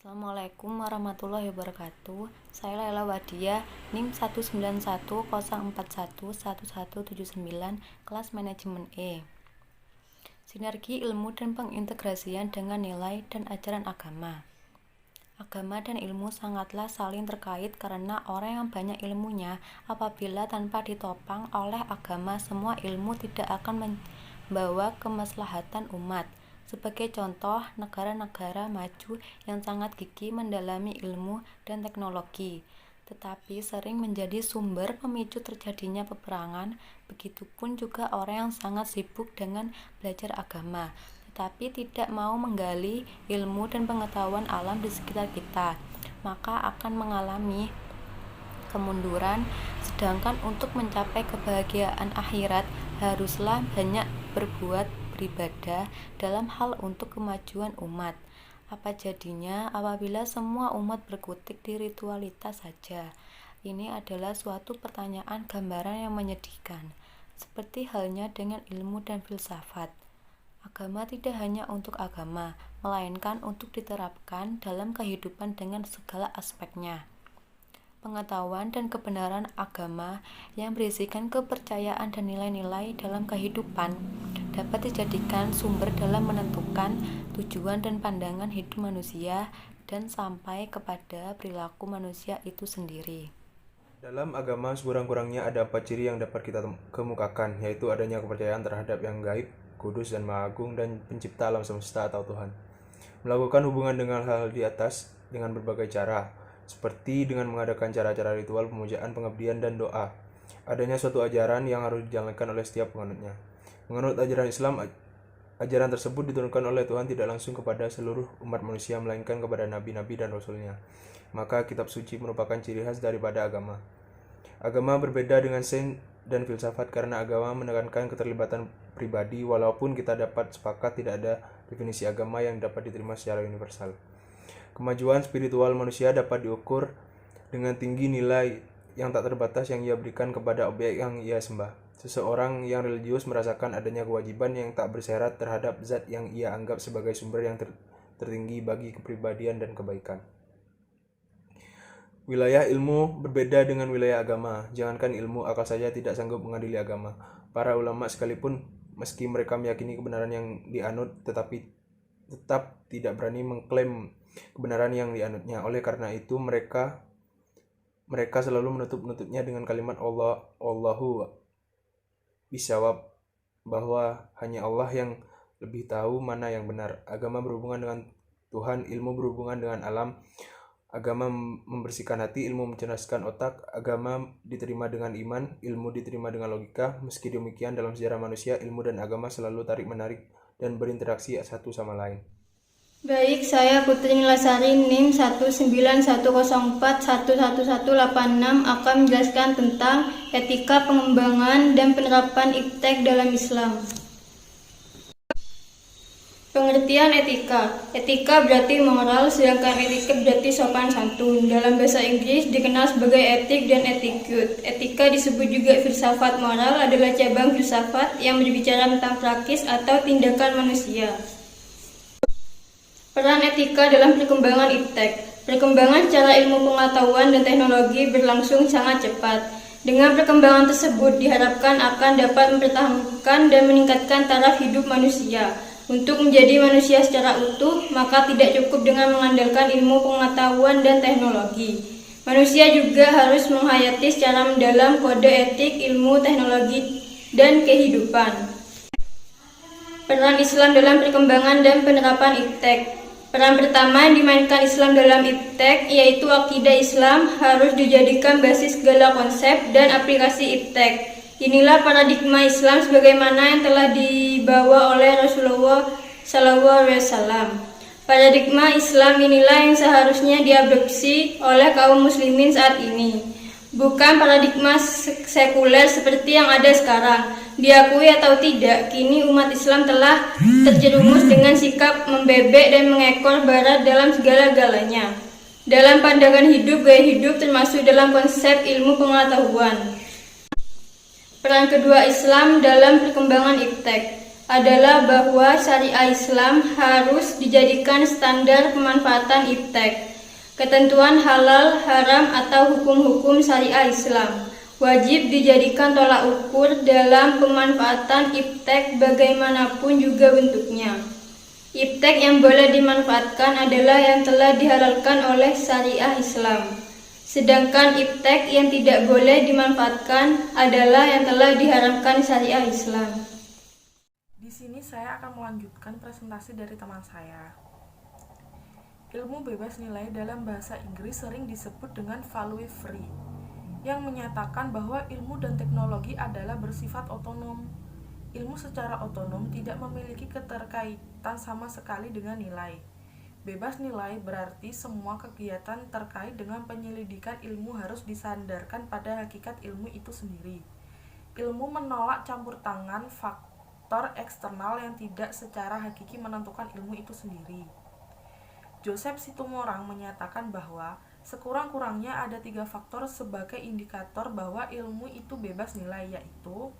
Assalamualaikum warahmatullahi wabarakatuh. Saya Laila Wadia, NIM 19104111179, kelas manajemen E. Sinergi ilmu dan pengintegrasian dengan nilai dan ajaran agama. Agama dan ilmu sangatlah saling terkait karena orang yang banyak ilmunya, apabila tanpa ditopang oleh agama, semua ilmu tidak akan membawa kemaslahatan umat. Sebagai contoh, negara-negara maju yang sangat gigih mendalami ilmu dan teknologi, tetapi sering menjadi sumber pemicu terjadinya peperangan. Begitupun juga orang yang sangat sibuk dengan belajar agama, tetapi tidak mau menggali ilmu dan pengetahuan alam di sekitar kita, maka akan mengalami kemunduran. Sedangkan untuk mencapai kebahagiaan akhirat, haruslah banyak berbuat beribadah dalam hal untuk kemajuan umat. Apa jadinya apabila semua umat berkutik di ritualitas saja? Ini adalah suatu pertanyaan gambaran yang menyedihkan. Seperti halnya dengan ilmu dan filsafat. Agama tidak hanya untuk agama, melainkan untuk diterapkan dalam kehidupan dengan segala aspeknya. Pengetahuan dan kebenaran agama yang berisikan kepercayaan dan nilai-nilai dalam kehidupan dapat dijadikan sumber dalam menentukan tujuan dan pandangan hidup manusia dan sampai kepada perilaku manusia itu sendiri. Dalam agama sekurang-kurangnya ada 4 ciri yang dapat kita kemukakan, yaitu adanya kepercayaan terhadap yang gaib, kudus dan maha agung, dan pencipta alam semesta atau Tuhan. Melakukan hubungan dengan hal di atas dengan berbagai cara, seperti dengan mengadakan cara-cara ritual pemujaan, pengabdian, dan doa. Adanya suatu ajaran yang harus dijalankan oleh setiap penganutnya. Menurut ajaran Islam, ajaran tersebut diturunkan oleh Tuhan tidak langsung kepada seluruh umat manusia, melainkan kepada nabi-nabi dan rasulnya. Maka kitab suci merupakan ciri khas daripada agama. Agama berbeda dengan sains dan filsafat karena agama menekankan keterlibatan pribadi, walaupun kita dapat sepakat tidak ada definisi agama yang dapat diterima secara universal. Kemajuan spiritual manusia dapat diukur dengan tinggi nilai yang tak terbatas yang ia berikan kepada objek yang ia sembah. Seseorang yang religius merasakan adanya kewajiban yang tak bersyarat terhadap zat yang ia anggap sebagai sumber yang tertinggi bagi kepribadian dan kebaikan. Wilayah ilmu berbeda dengan wilayah agama. Jangankan ilmu, akal saja tidak sanggup mengadili agama. Para ulama sekalipun, meski mereka meyakini kebenaran yang dianut, tetapi tetap tidak berani mengklaim kebenaran yang dianutnya. Oleh karena itu mereka selalu menutup-nutupnya dengan kalimat Allahu bisawab, bahwa hanya Allah yang lebih tahu mana yang benar. Agama berhubungan dengan Tuhan, ilmu berhubungan dengan alam. Agama membersihkan hati, ilmu mencerdaskan otak. Agama diterima dengan iman, ilmu diterima dengan logika. Meski demikian, dalam sejarah manusia, ilmu dan agama selalu tarik-menarik dan berinteraksi satu sama lain. Baik, saya Putri Nilasari, NIM 19104111186 akan menjelaskan tentang etika pengembangan dan penerapan iptek dalam Islam. Pengertian etika. Etika berarti moral, sedangkan etika berarti sopan santun. Dalam bahasa Inggris dikenal sebagai etik dan etiquette. Etika disebut juga filsafat. Moral adalah cabang filsafat yang berbicara tentang praktis atau tindakan manusia. Peran etika dalam perkembangan iptek. Perkembangan secara ilmu pengetahuan dan teknologi berlangsung sangat cepat. Dengan perkembangan tersebut diharapkan akan dapat mempertahankan dan meningkatkan taraf hidup manusia. Untuk menjadi manusia secara utuh, maka tidak cukup dengan mengandalkan ilmu pengetahuan dan teknologi. Manusia juga harus menghayati secara mendalam kode etik, ilmu, teknologi, dan kehidupan. Peran Islam dalam perkembangan dan penerapan iptek. Peran pertama yang dimainkan Islam dalam iptek, yaitu akidah Islam harus dijadikan basis segala konsep dan aplikasi iptek. Inilah paradigma Islam sebagaimana yang telah dibawa oleh Rasulullah SAW. Paradigma Islam inilah yang seharusnya diadopsi oleh kaum muslimin saat ini. Bukan paradigma sekuler seperti yang ada sekarang. Diakui atau tidak, kini umat Islam telah terjerumus dengan sikap membebek dan mengekor barat dalam segala-galanya. Dalam pandangan hidup, gaya hidup, termasuk dalam konsep ilmu pengetahuan. Peran kedua Islam dalam perkembangan iptek. adalah bahwa syariah Islam harus dijadikan standar pemanfaatan iptek. Ketentuan halal, haram, atau hukum-hukum syariah Islam wajib dijadikan tolak ukur dalam pemanfaatan iptek bagaimanapun juga bentuknya. Iptek yang boleh dimanfaatkan adalah yang telah dihalalkan oleh syariah Islam. Sedangkan iptek yang tidak boleh dimanfaatkan adalah yang telah diharamkan syariah Islam. Di sini saya akan melanjutkan presentasi dari teman saya. Ilmu bebas nilai dalam bahasa Inggris sering disebut dengan value free, yang menyatakan bahwa ilmu dan teknologi adalah bersifat otonom. Ilmu secara otonom tidak memiliki keterkaitan sama sekali dengan nilai. Bebas nilai berarti semua kegiatan terkait dengan penyelidikan ilmu harus disandarkan pada hakikat ilmu itu sendiri. Ilmu menolak campur tangan faktor eksternal yang tidak secara hakiki menentukan ilmu itu sendiri. Joseph Situmorang menyatakan bahwa sekurang-kurangnya ada 3 faktor sebagai indikator bahwa ilmu itu bebas nilai, yaitu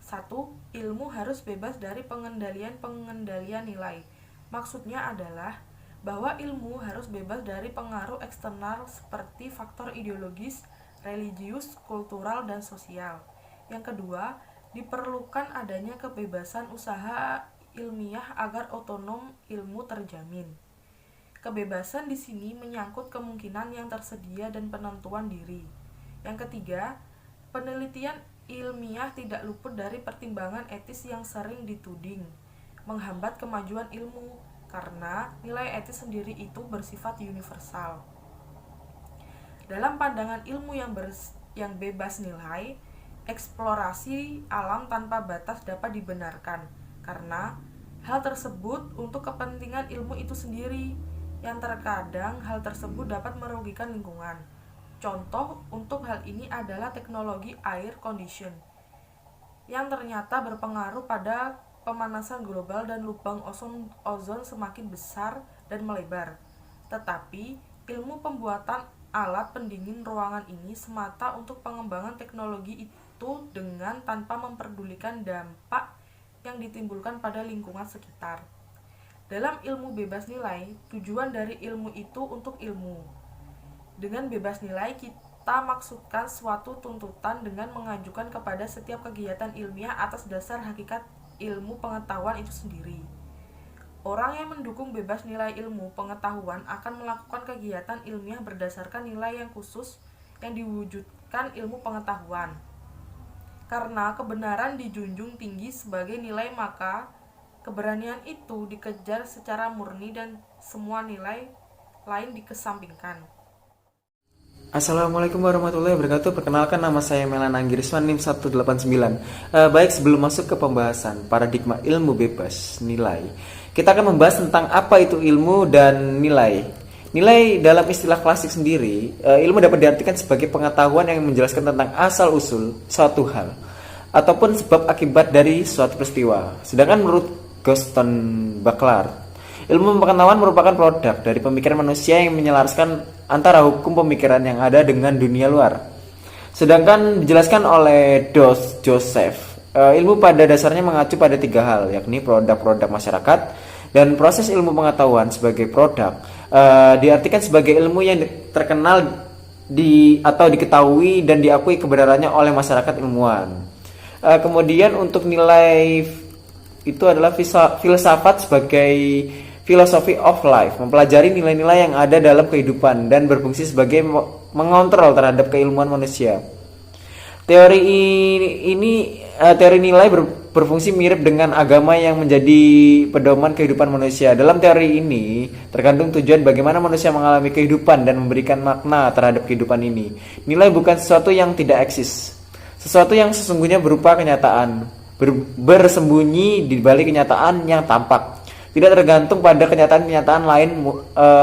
1. Ilmu harus bebas dari pengendalian nilai. Maksudnya adalah bahwa ilmu harus bebas dari pengaruh eksternal seperti faktor ideologis, religius, kultural, dan sosial. Yang kedua, diperlukan adanya kebebasan usaha ilmiah agar otonom ilmu terjamin. Kebebasan di sini menyangkut kemungkinan yang tersedia dan penentuan diri. Yang ketiga, penelitian ilmiah tidak luput dari pertimbangan etis yang sering dituding menghambat kemajuan ilmu, karena nilai etis sendiri itu bersifat universal. Dalam pandangan ilmu yang bebas nilai, eksplorasi alam tanpa batas dapat dibenarkan, karena hal tersebut untuk kepentingan ilmu itu sendiri, yang terkadang hal tersebut dapat merugikan lingkungan. Contoh untuk hal ini adalah teknologi air condition, yang ternyata berpengaruh pada pemanasan global dan lubang ozon semakin besar dan melebar. Tetapi, ilmu pembuatan alat pendingin ruangan ini semata untuk pengembangan teknologi itu dengan tanpa memperdulikan dampak yang ditimbulkan pada lingkungan sekitar. Dalam ilmu bebas nilai, tujuan dari ilmu itu untuk ilmu. Dengan bebas nilai, kita maksudkan suatu tuntutan dengan mengajukan kepada setiap kegiatan ilmiah atas dasar hakikat ilmu pengetahuan itu sendiri. Orang yang mendukung bebas nilai ilmu pengetahuan akan melakukan kegiatan ilmiah berdasarkan nilai yang khusus yang diwujudkan ilmu pengetahuan. Karena kebenaran dijunjung tinggi sebagai nilai, maka keberanian itu dikejar secara murni dan semua nilai lain dikesampingkan. Assalamualaikum warahmatullahi wabarakatuh. Perkenalkan, nama saya Melan Anggiriswan, NIM 189. Baik, sebelum masuk ke pembahasan paradigma ilmu bebas nilai, kita akan membahas tentang apa itu ilmu dan nilai. Nilai dalam istilah klasik sendiri, ilmu dapat diartikan sebagai pengetahuan yang menjelaskan tentang asal-usul suatu hal ataupun sebab akibat dari suatu peristiwa. Sedangkan menurut Guston Butler, ilmu pengetahuan merupakan produk dari pemikiran manusia yang menyelaraskan antara hukum pemikiran yang ada dengan dunia luar. Sedangkan dijelaskan oleh Dos Joseph, ilmu pada dasarnya mengacu pada 3 hal, yakni produk-produk masyarakat dan proses ilmu pengetahuan sebagai produk. Diartikan sebagai ilmu yang terkenal atau diketahui dan diakui kebenarannya oleh masyarakat ilmuwan. Kemudian untuk nilai itu adalah filsafat sebagai philosophy of life, mempelajari nilai-nilai yang ada dalam kehidupan dan berfungsi sebagai mengontrol terhadap keilmuan manusia. Teori nilai berfungsi mirip dengan agama yang menjadi pedoman kehidupan manusia. Dalam teori ini terkandung tujuan bagaimana manusia mengalami kehidupan dan memberikan makna terhadap kehidupan ini. Nilai bukan sesuatu yang tidak eksis, sesuatu yang sesungguhnya berupa kenyataan, bersembunyi di balik kenyataan yang tampak, tidak tergantung pada kenyataan-kenyataan lain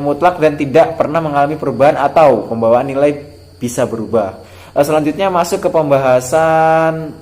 mutlak dan tidak pernah mengalami perubahan atau pembawaan nilai bisa berubah. Selanjutnya masuk ke pembahasan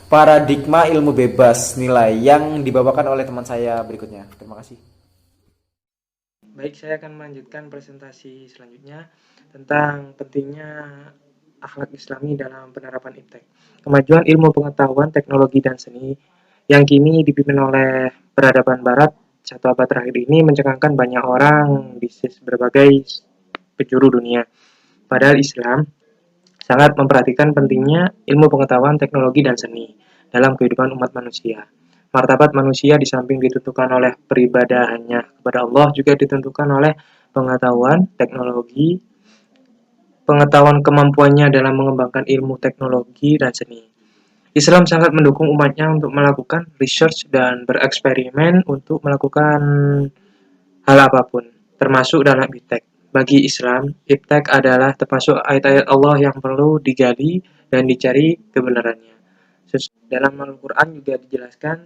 paradigma ilmu bebas nilai yang dibawakan oleh teman saya berikutnya. Terima kasih. Baik, saya akan melanjutkan presentasi selanjutnya tentang pentingnya akhlak Islami dalam penerapan iptek. Kemajuan ilmu pengetahuan, teknologi, dan seni yang kini dipimpin oleh peradaban Barat satu abad terakhir ini mencengangkan banyak orang di berbagai penjuru dunia. Padahal Islam sangat memperhatikan pentingnya ilmu pengetahuan, teknologi, dan seni dalam kehidupan umat manusia. Martabat manusia di samping ditentukan oleh peribadahannya kepada Allah juga ditentukan oleh pengetahuan, teknologi, pengetahuan kemampuannya dalam mengembangkan ilmu teknologi dan seni. Islam sangat mendukung umatnya untuk melakukan research dan bereksperimen untuk melakukan hal apapun, termasuk dalam iptek. Bagi Islam, iptek adalah termasuk ayat-ayat Allah yang perlu digali dan dicari kebenarannya. Dalam Al-Quran juga dijelaskan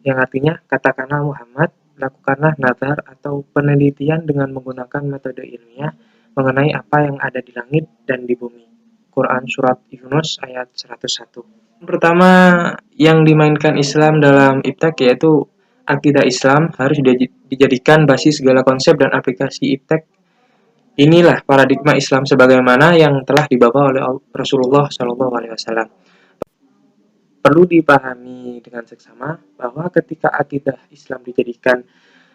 yang artinya, katakanlah Muhammad, lakukanlah nazar atau penelitian dengan menggunakan metode ilmiah mengenai apa yang ada di langit dan di bumi. Quran Surat Yunus ayat 101. Pertama yang dimainkan Islam dalam iptek yaitu akidah Islam harus dijadikan basis segala konsep dan aplikasi iptek. Inilah paradigma Islam sebagaimana yang telah dibawa oleh Rasulullah SAW. Perlu dipahami dengan seksama bahwa ketika akidah Islam dijadikan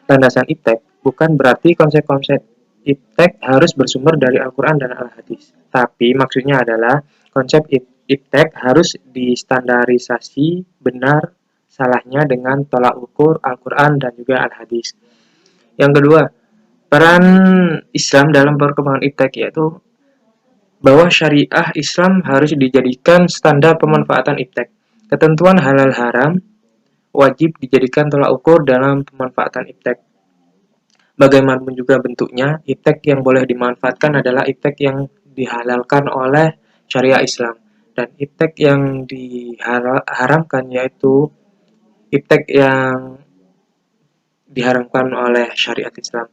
landasan iptek, bukan berarti konsep-konsep iptek harus bersumber dari Al-Quran dan Al-Hadis. Tapi maksudnya adalah konsep iptek harus distandarisasi benar salahnya dengan tolak ukur Al-Quran dan juga Al-Hadis. Yang kedua, peran Islam dalam perkembangan iptek yaitu bahwa syariah Islam harus dijadikan standar pemanfaatan iptek. Ketentuan halal haram wajib dijadikan tolak ukur dalam pemanfaatan iptek. Bagaimanapun juga bentuknya, iptek yang boleh dimanfaatkan adalah iptek yang dihalalkan oleh syariah Islam. Dan iptek yang diharamkan yaitu iptek yang diharamkan oleh syariat Islam.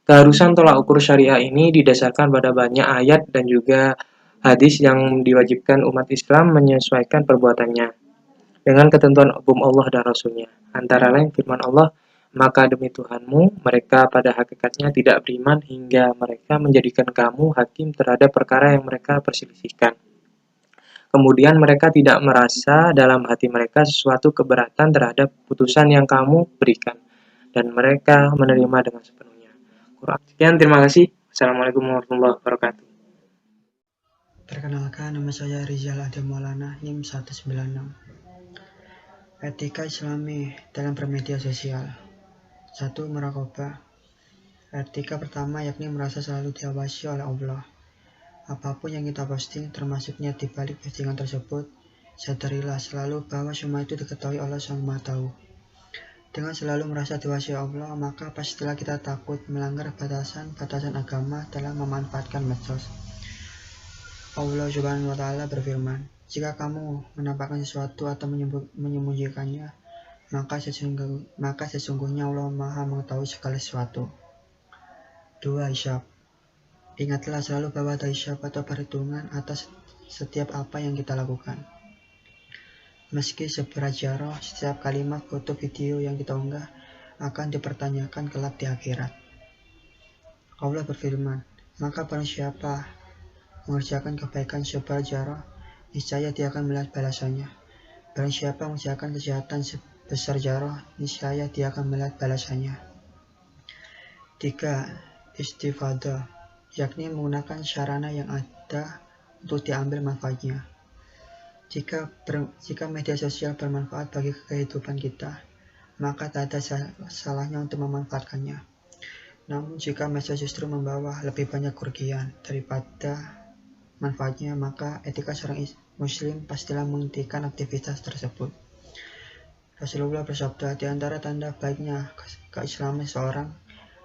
Keharusan tolak ukur syariah ini didasarkan pada banyak ayat dan juga hadis yang diwajibkan umat Islam menyesuaikan perbuatannya dengan ketentuan hukum Allah dan Rasul-Nya. Antara lain firman Allah, maka demi Tuhanmu, mereka pada hakikatnya tidak beriman hingga mereka menjadikan kamu hakim terhadap perkara yang mereka perselisihkan. Kemudian mereka tidak merasa dalam hati mereka sesuatu keberatan terhadap putusan yang kamu berikan. Dan mereka menerima dengan sepenuhnya. Quran. Sekian, terima kasih. Assalamualaikum warahmatullahi wabarakatuh. Perkenalkan, nama saya Rizal Ade Maulana, NIM 196. Etika Islami dalam bermedia sosial. 1. Muraqabah. Etika pertama yakni merasa selalu diawasi oleh Allah. Apapun yang kita posting, termasuk niat dibalik postingan tersebut, sadarilah selalu bahwa semua itu diketahui Allah Sang Maha Tahu. Dengan selalu merasa diawasi Allah, maka pastilah kita takut melanggar batasan-batasan agama dalam memanfaatkan medsos. Allah Subhanahu wa Ta'ala berfirman, jika kamu menampakkan sesuatu atau menyembunyikannya, maka sesungguhnya Allah Maha mengetahui segala sesuatu. 2. Hisab. Ingatlah selalu bahwa ada hisab atau perhitungan atas setiap apa yang kita lakukan. Meski seberat jarah, setiap kalimat, foto, video yang kita unggah akan dipertanyakan kelak di akhirat. Allah berfirman, maka barang siapa mengerjakan kebaikan seberat jarah, niscaya dia akan melihat balasannya. Barang siapa mengerjakan kejahatan sebesar jarah, niscaya dia akan melihat balasannya. 3. Istifadah, yakni menggunakan sarana yang ada untuk diambil manfaatnya. Jika media sosial bermanfaat bagi kehidupan kita, maka tak ada salahnya untuk memanfaatkannya. Namun jika media justru membawa lebih banyak kerugian daripada manfaatnya, maka etika seorang muslim pastilah menghentikan aktivitas tersebut. Rasulullah bersabda, di antara tanda baiknya keislaman seorang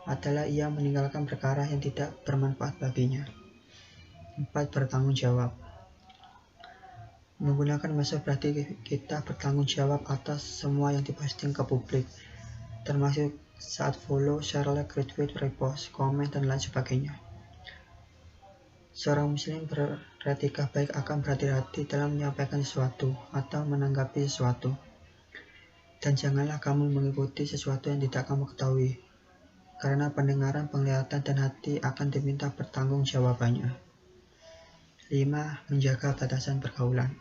adalah ia meninggalkan perkara yang tidak bermanfaat baginya. 4. Bertanggung jawab. Menggunakan medsos berarti kita bertanggung jawab atas semua yang diposting ke publik, termasuk saat follow, share, like, retweet, repost, komen, dan lain sebagainya. Seorang muslim beretika baik akan berhati-hati dalam menyampaikan sesuatu atau menanggapi sesuatu. Dan janganlah kamu mengikuti sesuatu yang tidak kamu ketahui, karena pendengaran, penglihatan, dan hati akan diminta pertanggungjawabannya. 5. Menjaga batasan pergaulan.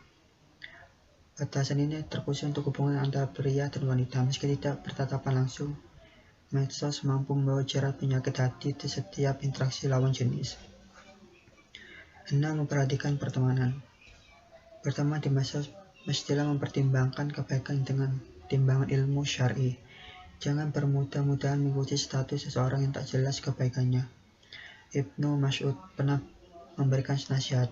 Batasan ini terkhusus untuk hubungan antara pria dan wanita. Meski tidak bertatapan langsung, medsos mampu membawa jerat penyakit hati di setiap interaksi lawan jenis. 6. Memperhatikan pertemanan. Berteman di medsos mestilah mempertimbangkan kebaikan dengan timbangan ilmu syar'i. Jangan bermudah-mudahan mengikuti status seseorang yang tak jelas kebaikannya. Ibnu Mas'ud pernah memberikan nasihat,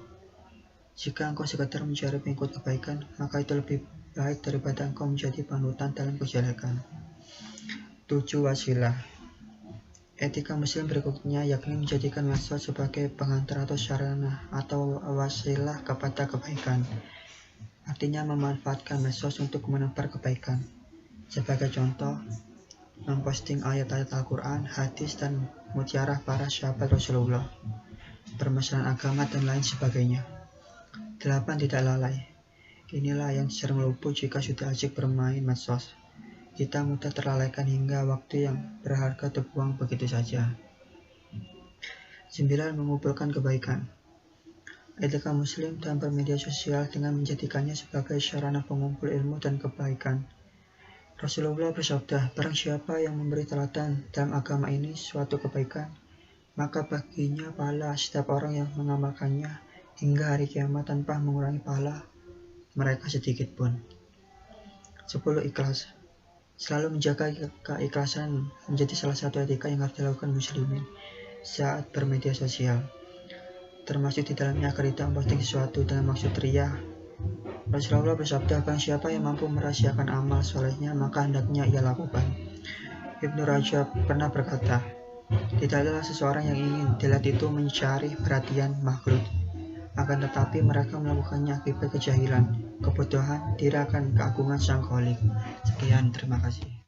jika engkau sekedar mencari pengikut kebaikan, maka itu lebih baik daripada engkau menjadi panutan dalam kejelekan. 7. Wasilah. Etika muslim berikutnya yakni menjadikan medsos sebagai pengantar atau sarana atau wasilah kepada kebaikan. Artinya memanfaatkan medsos untuk menebar kebaikan. Sebagai contoh, memposting ayat-ayat Al-Quran, hadis, dan mutiarah para sahabat Rasulullah, permasalahan agama, dan lain sebagainya. 8. Tidak lalai. Inilah yang sering luput jika sudah asik bermain medsos. Kita mudah terlalaikan hingga waktu yang berharga terbuang begitu saja. 9. Mengumpulkan kebaikan. Etika muslim dalam bermedia sosial dengan menjadikannya sebagai sarana pengumpul ilmu dan kebaikan. Rasulullah bersabda, barang siapa yang memberi teladan dalam agama ini suatu kebaikan, maka baginya pahala setiap orang yang mengamalkannya hingga hari kiamat tanpa mengurangi pahala mereka sedikit pun. 10. Ikhlas. Selalu menjaga keikhlasan menjadi salah satu etika yang harus dilakukan muslimin saat bermedia sosial, termasuk di dalamnya agar tidak memposting sesuatu dengan maksud riya. Rasulullah bersabda, barang siapa yang mampu merahasiakan amal solehnya, maka hendaknya ia lakukan. Ibnu Rajab pernah berkata, tidak adalah seseorang yang ingin dilihat itu mencari perhatian makhluk, akan tetapi mereka melakukannya akibat kejahilan, kebodohan, diri akan keagungan Sang Khalik. Sekian, terima kasih.